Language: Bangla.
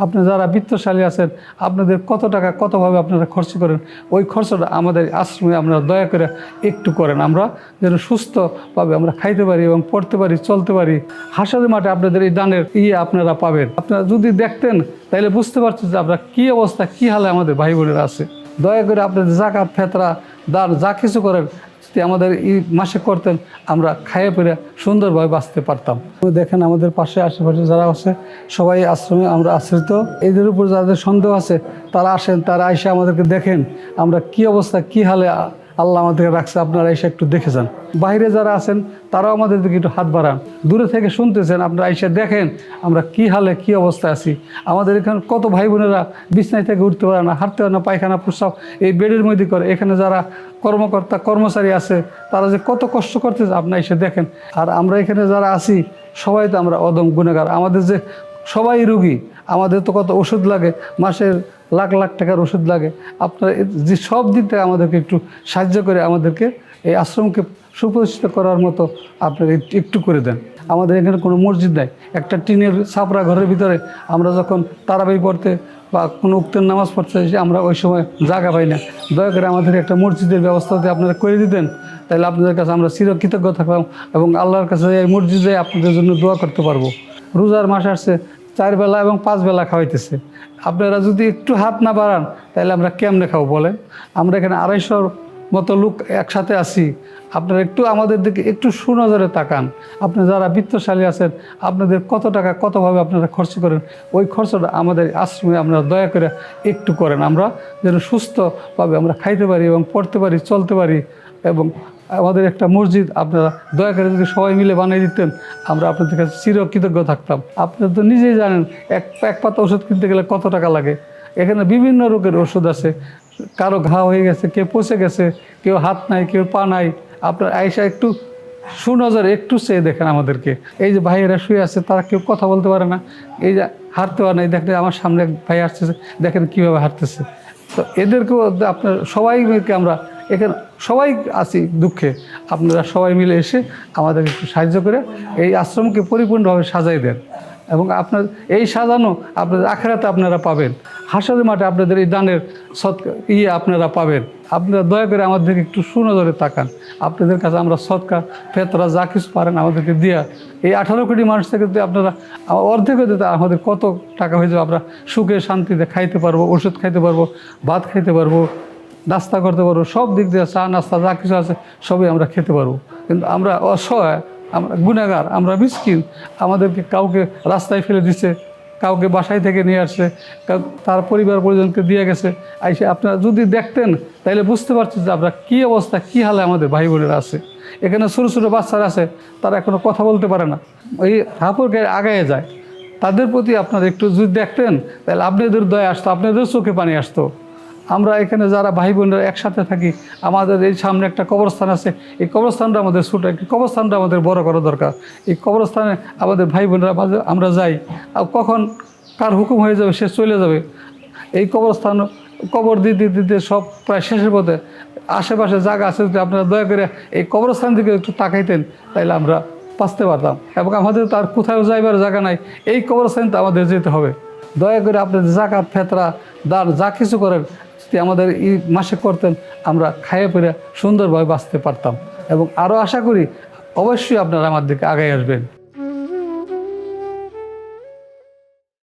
আপনি যারা বিত্তশালী আছেন, আপনাদের কত টাকা কতভাবে আপনারা খরচ করেন, ওই খরচটা আমাদের আশ্রমে আপনারা দয়া করে একটু করেন। আমরা যেন সুস্থভাবে আমরা খাইতে পারি এবং পড়তে পারি, চলতে পারি। হাসরের মাঠে আপনাদের এই দানের আপনারা পাবেন। আপনারা যদি দেখতেন তাহলে বুঝতে পারছেন যে আমরা কী অবস্থা, কী হালে আমাদের ভাই বোনেরা আছে। দয়া করে আপনাদের জাকাত, ফেতরা, দান যা কিছু করেন যদি আমাদের এই মাসে করতেন, আমরা খাইয়ে পেরে সুন্দরভাবে বাঁচতে পারতাম। দেখেন আমাদের পাশে আশেপাশে যারা আছে সবাই আশ্রমে আমরা আশ্রিত। এদের উপর যাদের সন্দেহ আছে তারা আসেন, তারা এসে আমাদেরকে দেখেন আমরা কি অবস্থা, কি হালে আল্লাহ আমাদেরকে রাখছে। আপনারা এসে একটু দেখে যান। বাইরে যারা আছেন তারাও আমাদের দিকে একটু হাত বাড়ান। দূরে থেকে শুনতেছেন, আপনারা এসে দেখেন আমরা কি হালে কি অবস্থায় আছি। আমাদের এখানে কত ভাই বোনেরা বিছনায় থেকে উঠতে পারে না, হাঁটতে পারে না, পায়খানা প্রস্রাব এই বেডের মধ্যে করে। এখানে যারা কর্মকর্তা কর্মচারী আছে তারা যে কত কষ্ট করতেছে আপনারা এসে দেখেন। আর আমরা এখানে যারা আছি সবাই তো আমরা অদম গুণেগার। আমাদের যে সবাই রুগী, আমাদের তো কত ওষুধ লাগে, মাসের লাখ লাখ টাকার ওষুধ লাগে। আপনারা যে সব দিক থেকে আমাদেরকে একটু সাহায্য করে আমাদেরকে এই আশ্রমকে সুপ্রতিষ্ঠিত করার মতো আপনারা একটু করে দেন। আমাদের এখানে কোনো মসজিদ নাই, একটা টিনের ছাপড়া ঘরের ভিতরে আমরা যখন তারাবি পড়তে বা কোনো উক্তের নামাজ পড়তে এসে আমরা ওই সময় জায়গা পাই না। দয়া করে আমাদের একটা মসজিদের ব্যবস্থা যদি আপনারা করে দিতেন তাহলে আপনাদের কাছে আমরা চিরকৃতজ্ঞ থাকলাম এবং আল্লাহর কাছে এই মসজিদে আপনাদের জন্য দোয়া করতে পারবো। রোজার মাস আসছে, 4 বেলা এবং 5 বেলা খাওয়াইতেছে। আপনারা যদি একটু হাত না বাড়ান তাহলে আমরা কেমনে খাবো বলেন? আমরা এখানে 250 মতো লোক একসাথে আছি। আপনারা একটু আমাদের দিকে একটু সুনজরে তাকান। আপনি যারা বিত্তশালী আছেন, আপনাদের কত টাকা কতভাবে আপনারা খরচ করেন, ওই খরচটা আমাদের আশ্রমে আপনারা দয়া করে একটু করেন। আমরা যেন সুস্থভাবে আমরা খাইতে পারি এবং পড়তে পারি, চলতে পারি। এবং আমাদের একটা মসজিদ আপনারা দয়া করে যদি সবাই মিলে বানিয়ে দিতেন, আমরা আপনাদের কাছে চিরকৃতজ্ঞ থাকতাম। আপনারা তো নিজেই জানেন এক পাতা ওষুধ কিনতে গেলে কত টাকা লাগে। এখানে বিভিন্ন রোগের ওষুধ আছে। কারো ঘা হয়ে গেছে, কেউ পচে গেছে, কেউ হাত নাই, কেউ পা নাই। আপনার আয়সা একটু সুনজরে একটু চেয়ে দেখেন আমাদেরকে। এই যে ভাইয়েরা শুয়ে আছে তারা কেউ কথা বলতে পারে না, এই যে হাঁটতে পারে না। দেখেন আমার সামনে এক ভাই আসতেছে, দেখেন কীভাবে হাঁটতেছে। তো এদেরকেও আপনার সবাইকে আমরা এখানে সবাই আছি দুঃখে, আপনারা সবাই মিলে এসে আমাদেরকে একটু সাহায্য করে এই আশ্রমকে পরিপূর্ণভাবে সাজাই দেন। এবং আপনার এই সাজানো আপনাদের আখেরাতে আপনারা পাবেন। হাসরের মাঠে আপনাদের এই দানের আপনারা পাবেন। আপনারা দয়া করে আমাদেরকে একটু সুনজরে তাকান। আপনাদের কাছে আমরা সদকা, ফেতরা যা কিছু পারেন আমাদেরকে দিয়া এই 18 কোটি মানুষ থেকে যদি আপনারা অর্ধেক হয়ে দিতে আমাদের কত টাকা হয়ে যাবে। আমরা সুখে শান্তিতে খাইতে পারবো, ওষুধ খাইতে পারবো, ভাত খাইতে পারবো, নাস্তা করতে পারবো, সব দিক দিয়ে চা নাস্তা যা কিছু আছে সবই আমরা খেতে পারবো। কিন্তু আমরা অসহায়, আমরা গুনাহগার, আমরা মিসকিন। আমাদেরকে কাউকে রাস্তায় ফেলে দিচ্ছে, কাউকে বাসায় থেকে নিয়ে আসছে, তার পরিবার পরিজনকে দিয়ে গেছে। আইসে আপনারা যদি দেখতেন তাহলে বুঝতে পারছেন যে আমরা কী অবস্থা, কী হালে আমাদের ভাই বোনেরা আছে। এখানে ছোটো ছোটো বাচ্চারা আছে, তারা এখনও কথা বলতে পারে না, ওই হাঁপুরকে আগায় যায়। তাদের প্রতি আপনারা একটু যদি দেখতেন তাহলে আপনাদের দয়া আসতো, আপনাদের চোখে পানি আসতো। আমরা এখানে যারা ভাই বোনেরা একসাথে থাকি, আমাদের এই সামনে একটা কবরস্থান আছে। এই কবরস্থানটা আমাদের ছোটো, একটি কবরস্থানটা আমাদের বড় করা দরকার। এই কবরস্থানে আমাদের ভাই বোনেরা আমরা যাই, আর কখন কার হুকুম হয়ে যাবে সে চলে যাবে। এই কবরস্থান কবর দিতে দিতে সব প্রায় শেষের পথে। আশেপাশে জায়গা আছে, যদি আপনারা দয়া করে এই কবরস্থান দিকে একটু তাকাইতেন তাহলে আমরা বাঁচতে পারতাম। এবং আমাদের তো আর কোথাও যাইবার জায়গা নাই, এই কবরস্থান তো আমাদের যেতে হবে। দয়া করে আপনাদের জাকাত, ফেতরা, দান যা কিছু করেন যদি আমাদের এই মাসে করতেন, আমরা খাইয়ে পেরে সুন্দরভাবে বাঁচতে পারতাম। এবং আরও আশা করি অবশ্যই আপনারা আমার দিকে আগায় আসবেন।